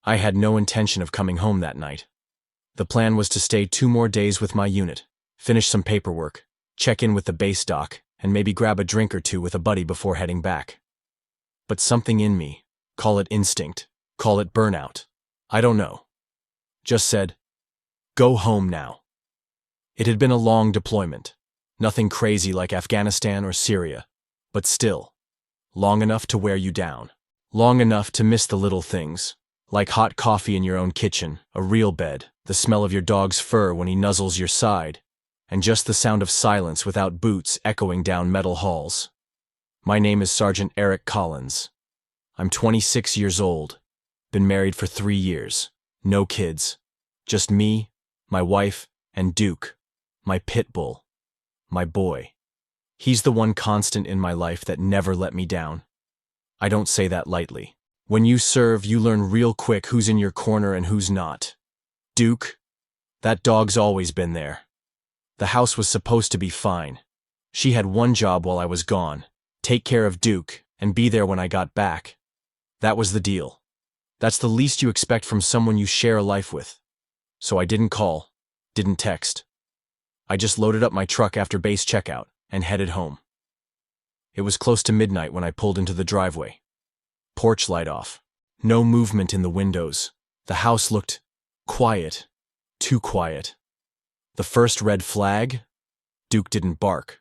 I had no intention of coming home that night. The plan was to stay 2 more days with my unit, finish some paperwork, check in with the base doc, and maybe grab a drink or two with a buddy before heading back. But something in me, call it instinct, call it burnout, I don't know, just said, go home now. It had been a long deployment, nothing crazy like Afghanistan or Syria, but still, long enough to wear you down, long enough to miss the little things, like hot coffee in your own kitchen, a real bed, the smell of your dog's fur when he nuzzles your side, and just the sound of silence without boots echoing down metal halls. My name is Sergeant Eric Collins. I'm 26 years old, been married for 3 years, no kids, just me, my wife, and Duke, my pit bull, my boy. He's the one constant in my life that never let me down. I don't say that lightly. When you serve, you learn real quick who's in your corner and who's not. Duke, that dog's always been there. The house was supposed to be fine. She had one job while I was gone, take care of Duke and be there when I got back. That was the deal. That's the least you expect from someone you share a life with. So I didn't call, didn't text. I just loaded up my truck after base checkout and headed home. It was close to midnight when I pulled into the driveway. Porch light off. No movement in the windows. The house looked quiet. Too quiet. The first red flag? Duke didn't bark.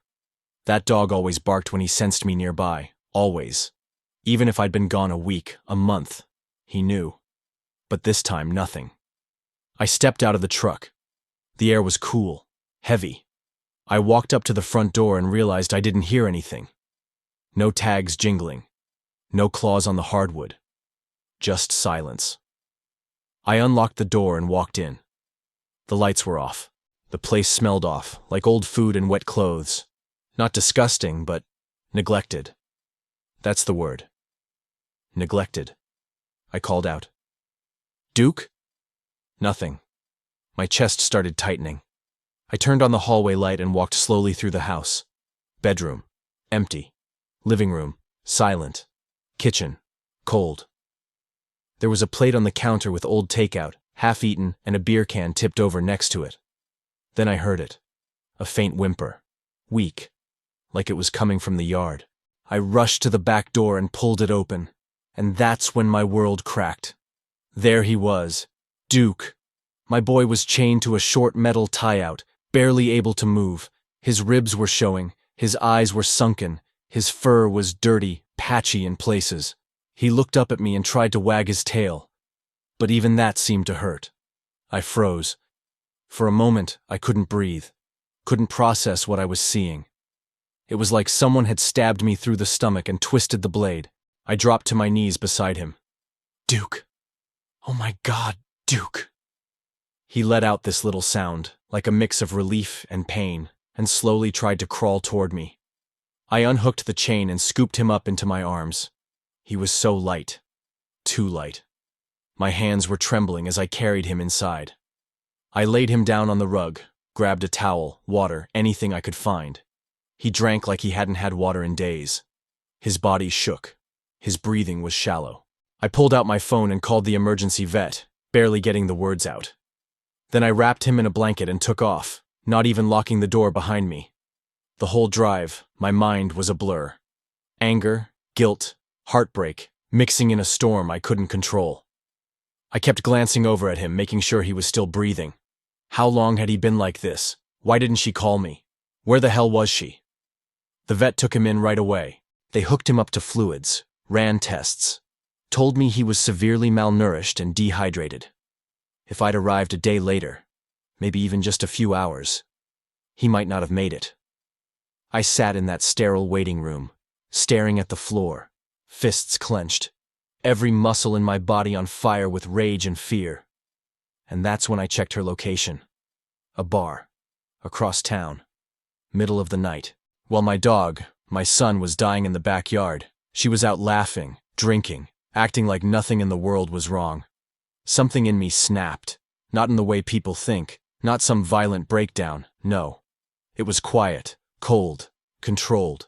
That dog always barked when he sensed me nearby. Always. Even if I'd been gone a week, a month. He knew. But this time, nothing. I stepped out of the truck. The air was cool. Heavy. I walked up to the front door and realized I didn't hear anything. No tags jingling. No claws on the hardwood. Just silence. I unlocked the door and walked in. The lights were off. The place smelled off, like old food and wet clothes. Not disgusting, but neglected. That's the word. Neglected. I called out. Duke? Nothing. My chest started tightening. I turned on the hallway light and walked slowly through the house. Bedroom. Empty. Living room. Silent. Kitchen. Cold. There was a plate on the counter with old takeout, half-eaten, and a beer can tipped over next to it. Then I heard it. A faint whimper. Weak. Like it was coming from the yard. I rushed to the back door and pulled it open. And that's when my world cracked. There he was. Duke. My boy was chained to a short metal tie-out, barely able to move. His ribs were showing. His eyes were sunken. His fur was dirty, patchy in places. He looked up at me and tried to wag his tail. But even that seemed to hurt. I froze. For a moment, I couldn't breathe. Couldn't process what I was seeing. It was like someone had stabbed me through the stomach and twisted the blade. I dropped to my knees beside him. Duke. Oh my God, Duke. He let out this little sound, like a mix of relief and pain, and slowly tried to crawl toward me. I unhooked the chain and scooped him up into my arms. He was so light. Too light. My hands were trembling as I carried him inside. I laid him down on the rug, grabbed a towel, water, anything I could find. He drank like he hadn't had water in days. His body shook. His breathing was shallow. I pulled out my phone and called the emergency vet, barely getting the words out. Then I wrapped him in a blanket and took off, not even locking the door behind me. The whole drive, my mind was a blur. Anger, guilt, heartbreak, mixing in a storm I couldn't control. I kept glancing over at him, making sure he was still breathing. How long had he been like this? Why didn't she call me? Where the hell was she? The vet took him in right away. They hooked him up to fluids, ran tests, told me he was severely malnourished and dehydrated. If I'd arrived a day later, maybe even just a few hours, he might not have made it. I sat in that sterile waiting room, staring at the floor, fists clenched, every muscle in my body on fire with rage and fear. And that's when I checked her location. A bar, across town, middle of the night. While my dog, my son, was dying in the backyard, she was out laughing, drinking, acting like nothing in the world was wrong. Something in me snapped, not in the way people think, not some violent breakdown, no. It was quiet, cold, controlled,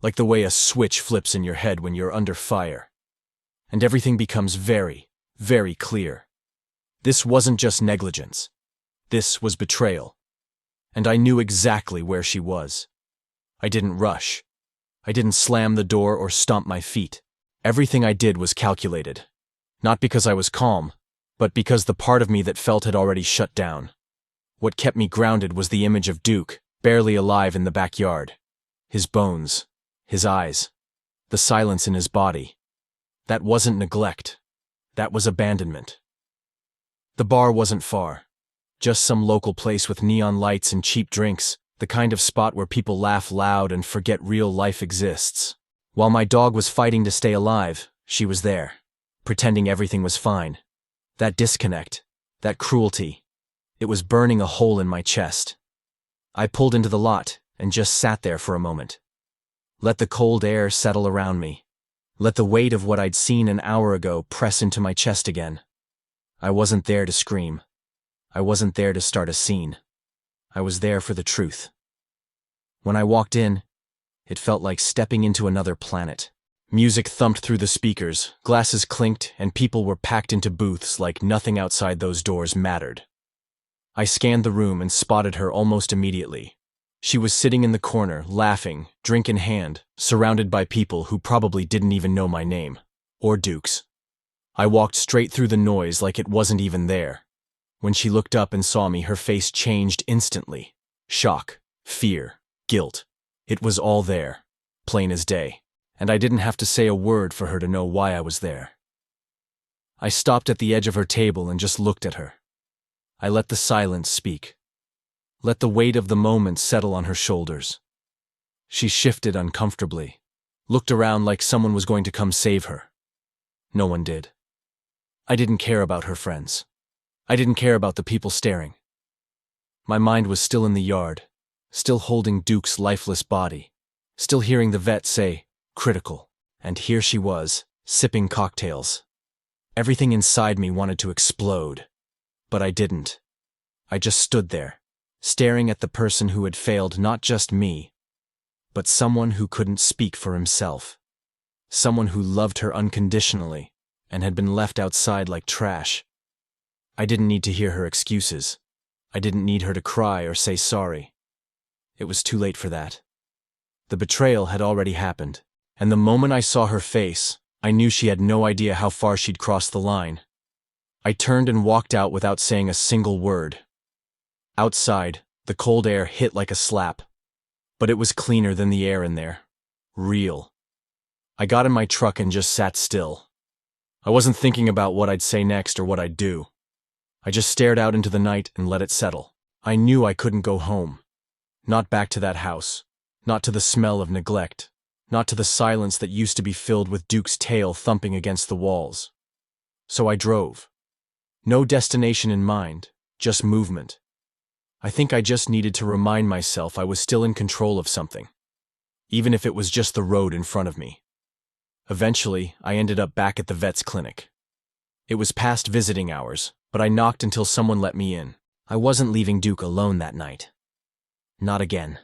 like the way a switch flips in your head when you're under fire. And everything becomes very, very clear. This wasn't just negligence. This was betrayal. And I knew exactly where she was. I didn't rush. I didn't slam the door or stomp my feet. Everything I did was calculated. Not because I was calm, but because the part of me that felt had already shut down. What kept me grounded was the image of Duke, barely alive in the backyard. His bones, his eyes, the silence in his body. That wasn't neglect. That was abandonment. The bar wasn't far. Just some local place with neon lights and cheap drinks, the kind of spot where people laugh loud and forget real life exists. While my dog was fighting to stay alive, she was there, pretending everything was fine. That disconnect, that cruelty, it was burning a hole in my chest. I pulled into the lot and just sat there for a moment. Let the cold air settle around me. Let the weight of what I'd seen an hour ago press into my chest again. I wasn't there to scream. I wasn't there to start a scene. I was there for the truth. When I walked in, it felt like stepping into another planet. Music thumped through the speakers, glasses clinked, and people were packed into booths like nothing outside those doors mattered. I scanned the room and spotted her almost immediately. She was sitting in the corner, laughing, drink in hand, surrounded by people who probably didn't even know my name, or Duke's. I walked straight through the noise like it wasn't even there. When she looked up and saw me, her face changed instantly. Shock, fear, guilt. It was all there, plain as day, and I didn't have to say a word for her to know why I was there. I stopped at the edge of her table and just looked at her. I let the silence speak. Let the weight of the moment settle on her shoulders. She shifted uncomfortably, looked around like someone was going to come save her. No one did. I didn't care about her friends. I didn't care about the people staring. My mind was still in the yard, still holding Duke's lifeless body, still hearing the vet say, "critical," and here she was, sipping cocktails. Everything inside me wanted to explode, but I didn't. I just stood there, staring at the person who had failed not just me, but someone who couldn't speak for himself. Someone who loved her unconditionally and had been left outside like trash. I didn't need to hear her excuses. I didn't need her to cry or say sorry. It was too late for that. The betrayal had already happened, and the moment I saw her face, I knew she had no idea how far she'd crossed the line. I turned and walked out without saying a single word. Outside, the cold air hit like a slap, but it was cleaner than the air in there. Real. I got in my truck and just sat still. I wasn't thinking about what I'd say next or what I'd do. I just stared out into the night and let it settle. I knew I couldn't go home. Not back to that house. Not to the smell of neglect. Not to the silence that used to be filled with Duke's tail thumping against the walls. So I drove. No destination in mind, just movement. I think I just needed to remind myself I was still in control of something, even if it was just the road in front of me. Eventually, I ended up back at the vet's clinic. It was past visiting hours, but I knocked until someone let me in. I wasn't leaving Duke alone that night. Not again.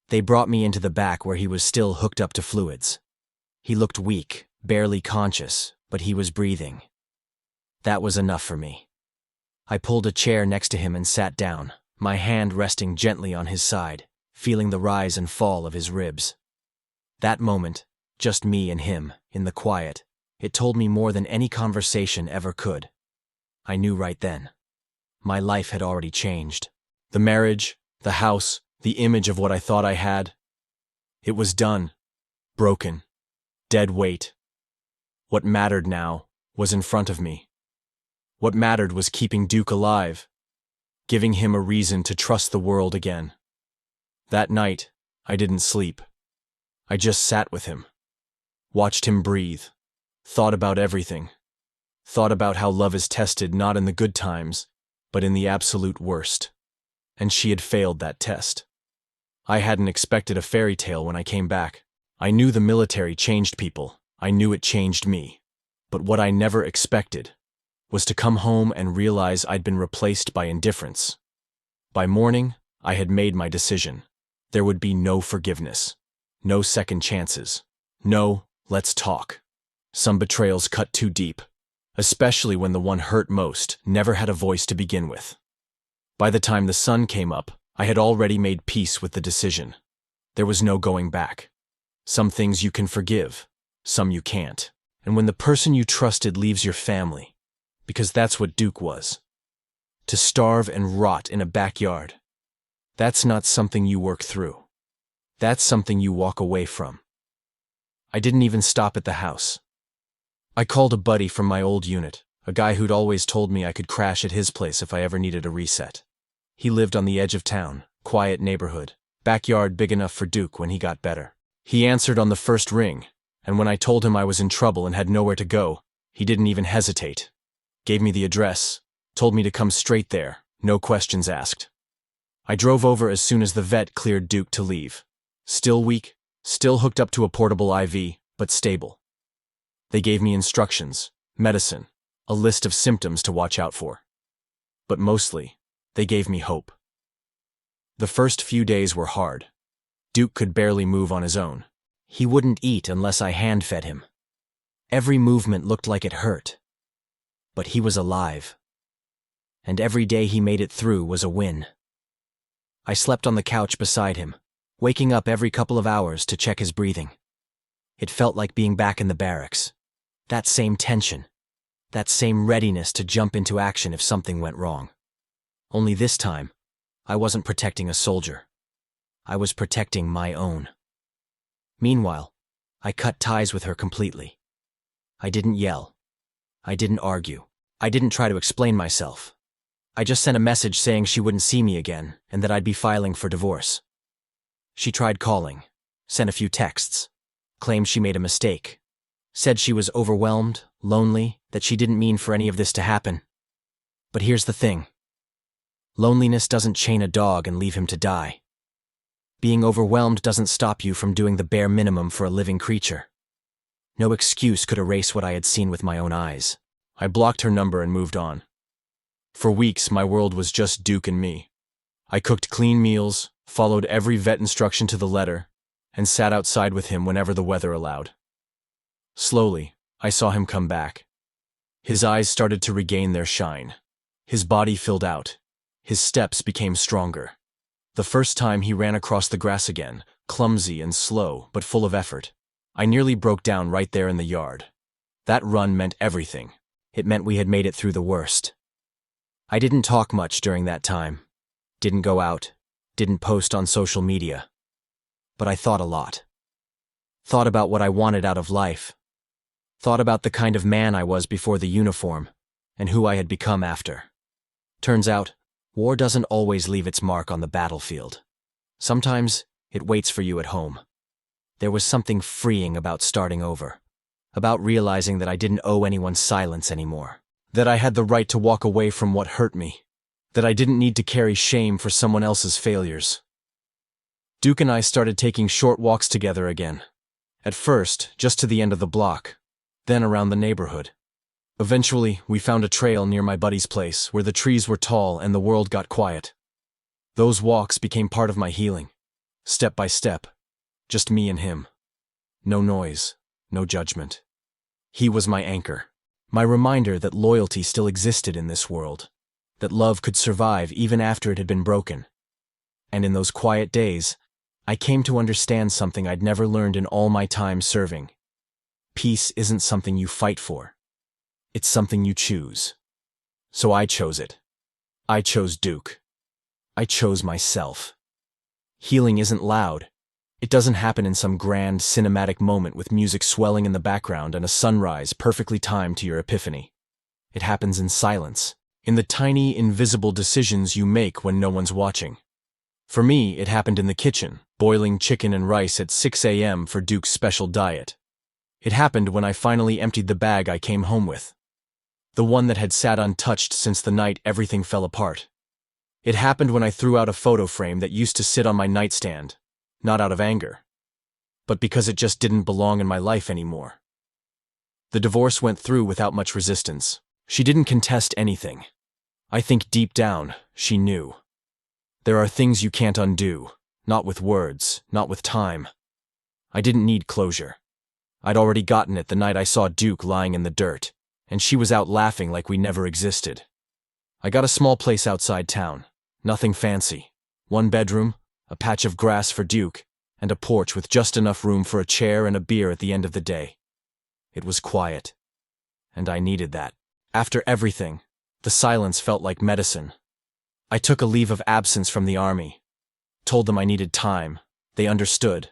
They brought me into the back where he was still hooked up to fluids. He looked weak, barely conscious, but he was breathing. That was enough for me. I pulled a chair next to him and sat down, my hand resting gently on his side, feeling the rise and fall of his ribs. That moment, just me and him, in the quiet, it told me more than any conversation ever could. I knew right then. My life had already changed. The marriage, the house, the image of what I thought I had. It was done. Broken. Dead weight. What mattered now was in front of me. What mattered was keeping Duke alive, giving him a reason to trust the world again. That night, I didn't sleep. I just sat with him, watched him breathe, thought about everything, thought about how love is tested not in the good times, but in the absolute worst. And she had failed that test. I hadn't expected a fairy tale when I came back. I knew the military changed people. I knew it changed me. But what I never expected was to come home and realize I'd been replaced by indifference. By morning, I had made my decision. There would be no forgiveness, no second chances, no, let's talk. Some betrayals cut too deep. especially when the one hurt most never had a voice to begin with. By the time the sun came up, I had already made peace with the decision. There was no going back. Some things you can forgive, some you can't. And when the person you trusted leaves your family, because that's what Duke was, to starve and rot in a backyard, that's not something you work through. That's something you walk away from. I didn't even stop at the house. I called a buddy from my old unit, a guy who'd always told me I could crash at his place if I ever needed a reset. He lived on the edge of town, quiet neighborhood, backyard big enough for Duke when he got better. He answered on the first ring, and when I told him I was in trouble and had nowhere to go, he didn't even hesitate. Gave me the address, told me to come straight there, no questions asked. I drove over as soon as the vet cleared Duke to leave. Still weak, still hooked up to a portable IV, but stable. They gave me instructions, medicine, a list of symptoms to watch out for. But mostly, they gave me hope. The first few days were hard. Duke could barely move on his own. He wouldn't eat unless I hand-fed him. Every movement looked like it hurt. But he was alive. And every day he made it through was a win. I slept on the couch beside him, waking up every couple of hours to check his breathing. It felt like being back in the barracks. That same tension. That same readiness to jump into action if something went wrong. Only this time, I wasn't protecting a soldier. I was protecting my own. Meanwhile, I cut ties with her completely. I didn't yell. I didn't argue. I didn't try to explain myself. I just sent a message saying she wouldn't see me again and that I'd be filing for divorce. She tried calling, sent a few texts, claimed she made a mistake, said she was overwhelmed, lonely, that she didn't mean for any of this to happen. But here's the thing. Loneliness doesn't chain a dog and leave him to die. Being overwhelmed doesn't stop you from doing the bare minimum for a living creature. No excuse could erase what I had seen with my own eyes. I blocked her number and moved on. For weeks, my world was just Duke and me. I cooked clean meals, followed every vet instruction to the letter, and sat outside with him whenever the weather allowed. Slowly, I saw him come back. His eyes started to regain their shine. His body filled out. His steps became stronger. The first time he ran across the grass again, clumsy and slow, but full of effort. I nearly broke down right there in the yard. That run meant everything. It meant we had made it through the worst. I didn't talk much during that time. Didn't go out. Didn't post on social media. But I thought a lot. Thought about what I wanted out of life. Thought about the kind of man I was before the uniform, and who I had become after. Turns out, war doesn't always leave its mark on the battlefield. Sometimes, it waits for you at home. There was something freeing about starting over. About realizing that I didn't owe anyone silence anymore. That I had the right to walk away from what hurt me. That I didn't need to carry shame for someone else's failures. Duke and I started taking short walks together again. At first, just to the end of the block, then around the neighborhood. Eventually, we found a trail near my buddy's place where the trees were tall and the world got quiet. Those walks became part of my healing. Step by step. Just me and him. No noise, no judgment. He was my anchor. My reminder that loyalty still existed in this world. That love could survive even after it had been broken. And in those quiet days, I came to understand something I'd never learned in all my time serving. Peace isn't something you fight for. It's something you choose. So I chose it. I chose Duke. I chose myself. Healing isn't loud. It doesn't happen in some grand, cinematic moment with music swelling in the background and a sunrise perfectly timed to your epiphany. It happens in silence, in the tiny, invisible decisions you make when no one's watching. For me, it happened in the kitchen, boiling chicken and rice at 6 a.m. for Duke's special diet. It happened when I finally emptied the bag I came home with. The one that had sat untouched since the night everything fell apart. It happened when I threw out a photo frame that used to sit on my nightstand, not out of anger, but because it just didn't belong in my life anymore. The divorce went through without much resistance. She didn't contest anything. I think deep down, she knew. There are things you can't undo, not with words, not with time. I didn't need closure. I'd already gotten it the night I saw Duke lying in the dirt, and she was out laughing like we never existed. I got a small place outside town. Nothing fancy. 1 bedroom, a patch of grass for Duke, and a porch with just enough room for a chair and a beer at the end of the day. It was quiet, and I needed that. After everything, the silence felt like medicine. I took a leave of absence from the army. Told them I needed time. They understood.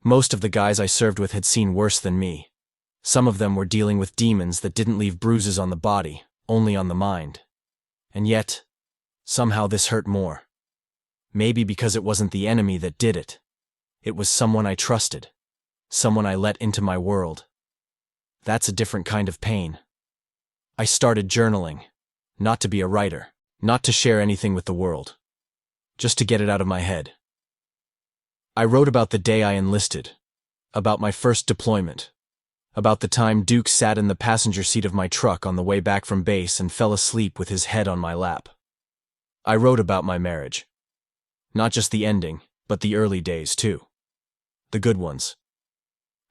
Most of the guys I served with had seen worse than me. Some of them were dealing with demons that didn't leave bruises on the body, only on the mind. And yet, somehow this hurt more. Maybe because it wasn't the enemy that did it. It was someone I trusted. Someone I let into my world. That's a different kind of pain. I started journaling. Not to be a writer. Not to share anything with the world. Just to get it out of my head. I wrote about the day I enlisted. About my first deployment. About the time Duke sat in the passenger seat of my truck on the way back from base and fell asleep with his head on my lap. I wrote about my marriage. Not just the ending, but the early days too. The good ones.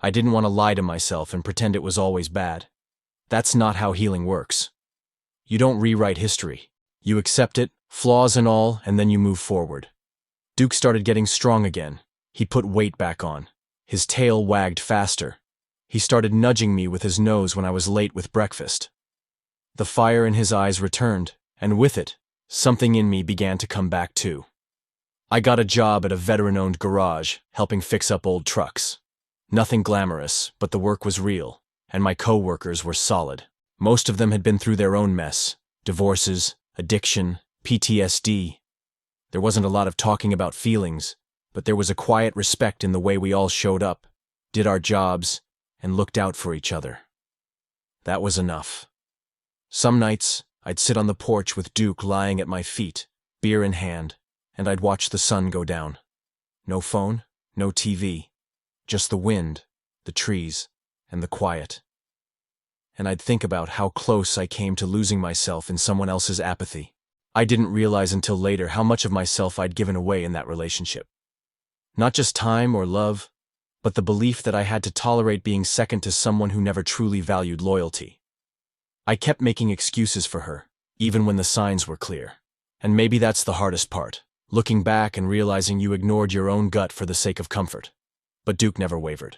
I didn't want to lie to myself and pretend it was always bad. That's not how healing works. You don't rewrite history. You accept it, flaws and all, and then you move forward. Duke started getting strong again. He put weight back on. His tail wagged faster. He started nudging me with his nose when I was late with breakfast. The fire in his eyes returned, and with it, something in me began to come back too. I got a job at a veteran-owned garage, helping fix up old trucks. Nothing glamorous, but the work was real, and my co-workers were solid. Most of them had been through their own mess. Divorces, addiction, PTSD. There wasn't a lot of talking about feelings, but there was a quiet respect in the way we all showed up, did our jobs, and looked out for each other. That was enough. Some nights, I'd sit on the porch with Duke lying at my feet, beer in hand, and I'd watch the sun go down. No phone, no TV, just the wind, the trees, and the quiet. And I'd think about how close I came to losing myself in someone else's apathy. I didn't realize until later how much of myself I'd given away in that relationship. Not just time or love, but the belief that I had to tolerate being second to someone who never truly valued loyalty. I kept making excuses for her, even when the signs were clear. And maybe that's the hardest part, looking back and realizing you ignored your own gut for the sake of comfort. But Duke never wavered.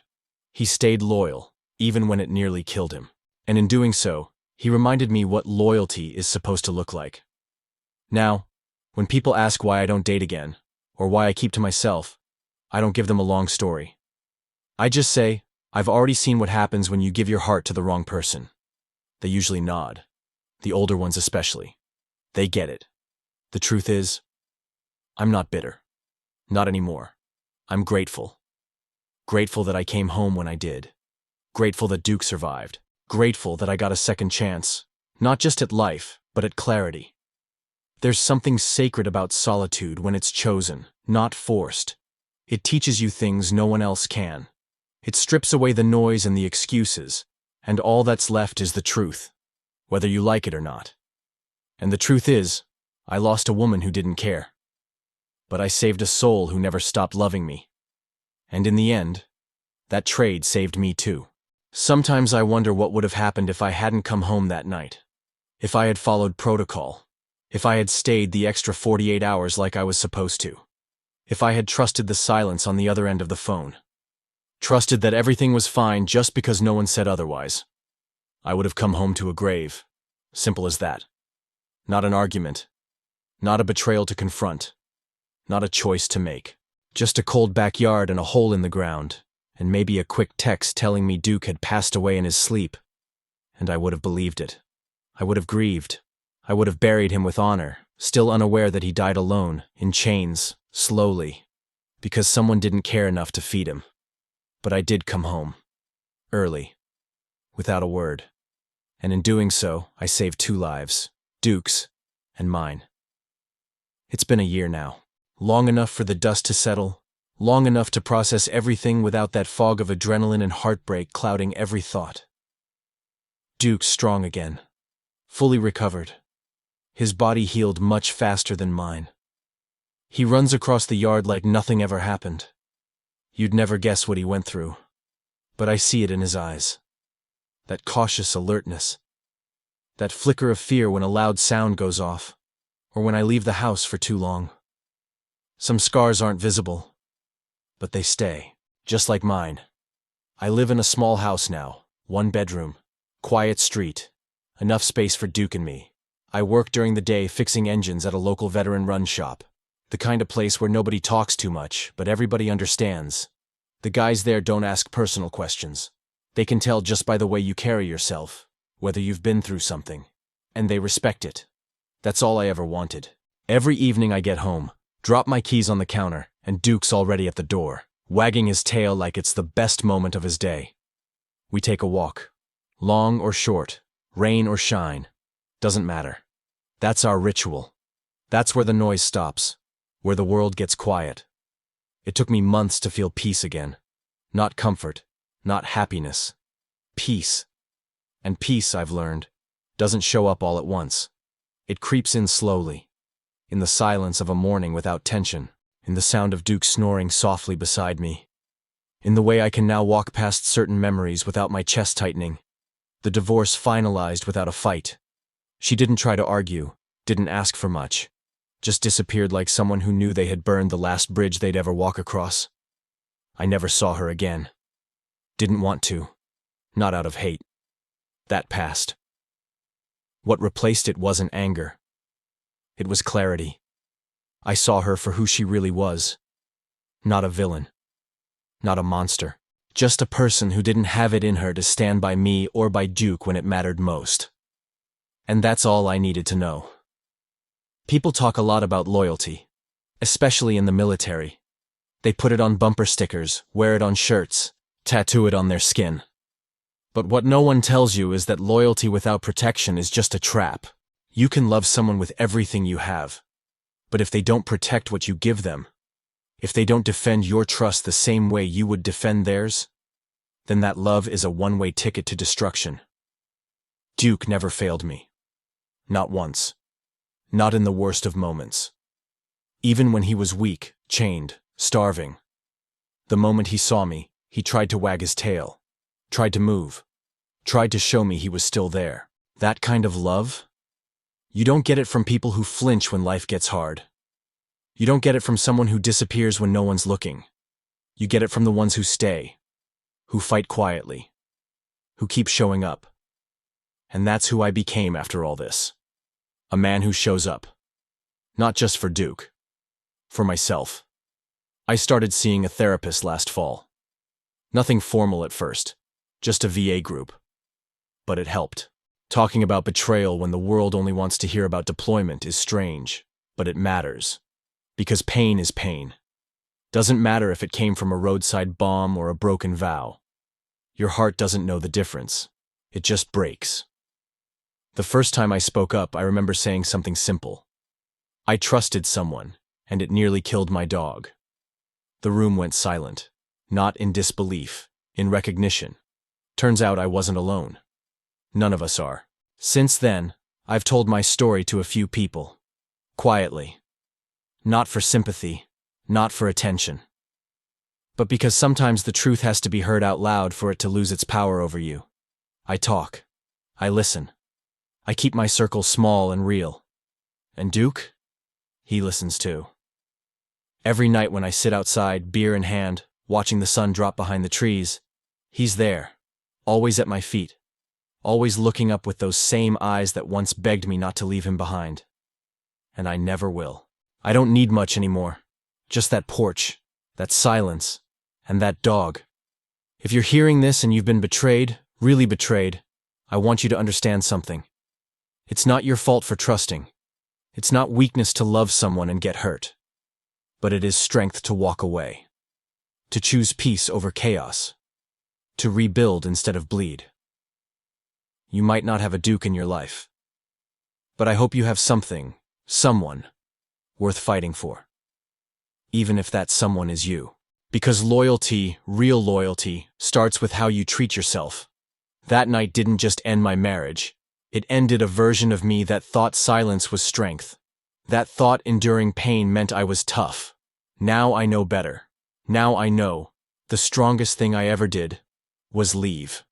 He stayed loyal, even when it nearly killed him. And in doing so, he reminded me what loyalty is supposed to look like. Now, when people ask why I don't date again, or why I keep to myself, I don't give them a long story. I just say, I've already seen what happens when you give your heart to the wrong person. They usually nod. The older ones especially. They get it. The truth is, I'm not bitter. Not anymore. I'm grateful. Grateful that I came home when I did. Grateful that Duke survived. Grateful that I got a second chance, not just at life, but at clarity. There's something sacred about solitude when it's chosen, not forced. It teaches you things no one else can. It strips away the noise and the excuses, and all that's left is the truth, whether you like it or not. And the truth is, I lost a woman who didn't care. But I saved a soul who never stopped loving me. And in the end, that trade saved me too. Sometimes I wonder what would have happened if I hadn't come home that night. If I had followed protocol. If I had stayed the extra 48 hours like I was supposed to. If I had trusted the silence on the other end of the phone. Trusted that everything was fine just because no one said otherwise. I would have come home to a grave. Simple as that. Not an argument. Not a betrayal to confront. Not a choice to make. Just a cold backyard and a hole in the ground. And maybe a quick text telling me Duke had passed away in his sleep. And I would have believed it. I would have grieved. I would have buried him with honor, still unaware that he died alone, in chains, slowly, because someone didn't care enough to feed him. But I did come home. Early. Without a word. And in doing so, I saved 2 lives, Duke's and mine. It's been a year now. Long enough for the dust to settle. Long enough to process everything without that fog of adrenaline and heartbreak clouding every thought. Duke's strong again. Fully recovered. His body healed much faster than mine. He runs across the yard like nothing ever happened. You'd never guess what he went through. But I see it in his eyes. That cautious alertness. That flicker of fear when a loud sound goes off, or when I leave the house for too long. Some scars aren't visible, but they stay, just like mine. I live in a small house now, 1 bedroom, quiet street, enough space for Duke and me. I work during the day fixing engines at a local veteran-run shop, the kind of place where nobody talks too much, but everybody understands. The guys there don't ask personal questions. They can tell just by the way you carry yourself, whether you've been through something, and they respect it. That's all I ever wanted. Every evening I get home, drop my keys on the counter, and Duke's already at the door, wagging his tail like it's the best moment of his day. We take a walk. Long or short, rain or shine, doesn't matter. That's our ritual. That's where the noise stops, where the world gets quiet. It took me months to feel peace again. Not comfort, not happiness. Peace. And peace, I've learned, doesn't show up all at once. It creeps in slowly, in the silence of a morning without tension, in the sound of Duke snoring softly beside me, in the way I can now walk past certain memories without my chest tightening. The divorce finalized without a fight. She didn't try to argue, didn't ask for much, just disappeared like someone who knew they had burned the last bridge they'd ever walk across. I never saw her again. Didn't want to. Not out of hate. That passed. What replaced it wasn't anger. It was clarity. I saw her for who she really was. Not a villain. Not a monster. Just a person who didn't have it in her to stand by me or by Duke when it mattered most. And that's all I needed to know. People talk a lot about loyalty, especially in the military. They put it on bumper stickers, wear it on shirts, tattoo it on their skin. But what no one tells you is that loyalty without protection is just a trap. You can love someone with everything you have, but if they don't protect what you give them, if they don't defend your trust the same way you would defend theirs, then that love is a one-way ticket to destruction. Duke never failed me. Not once. Not in the worst of moments. Even when he was weak, chained, starving. The moment he saw me, he tried to wag his tail, tried to move, tried to show me he was still there. That kind of love? You don't get it from people who flinch when life gets hard. You don't get it from someone who disappears when no one's looking. You get it from the ones who stay, who fight quietly, who keep showing up. And that's who I became after all this. A man who shows up. Not just for Duke. For myself. I started seeing a therapist last fall. Nothing formal at first, just a VA group. But it helped. Talking about betrayal when the world only wants to hear about deployment is strange, but it matters. Because pain is pain. Doesn't matter if it came from a roadside bomb or a broken vow. Your heart doesn't know the difference. It just breaks. The first time I spoke up, I remember saying something simple. I trusted someone, and it nearly killed my dog. The room went silent. Not in disbelief, in recognition. Turns out I wasn't alone. None of us are. Since then, I've told my story to a few people. Quietly. Not for sympathy, not for attention. But because sometimes the truth has to be heard out loud for it to lose its power over you. I talk. I listen. I keep my circle small and real. And Duke? He listens too. Every night when I sit outside, beer in hand, watching the sun drop behind the trees, he's there, always at my feet, always looking up with those same eyes that once begged me not to leave him behind. And I never will. I don't need much anymore. Just that porch, that silence, and that dog. If you're hearing this and you've been betrayed, really betrayed, I want you to understand something. It's not your fault for trusting. It's not weakness to love someone and get hurt. But it is strength to walk away. To choose peace over chaos. To rebuild instead of bleed. You might not have a Duke in your life. But I hope you have something, someone, worth fighting for. Even if that someone is you. Because loyalty, real loyalty, starts with how you treat yourself. That night didn't just end my marriage. It ended a version of me that thought silence was strength. That thought enduring pain meant I was tough. Now I know better. Now I know the strongest thing I ever did was leave.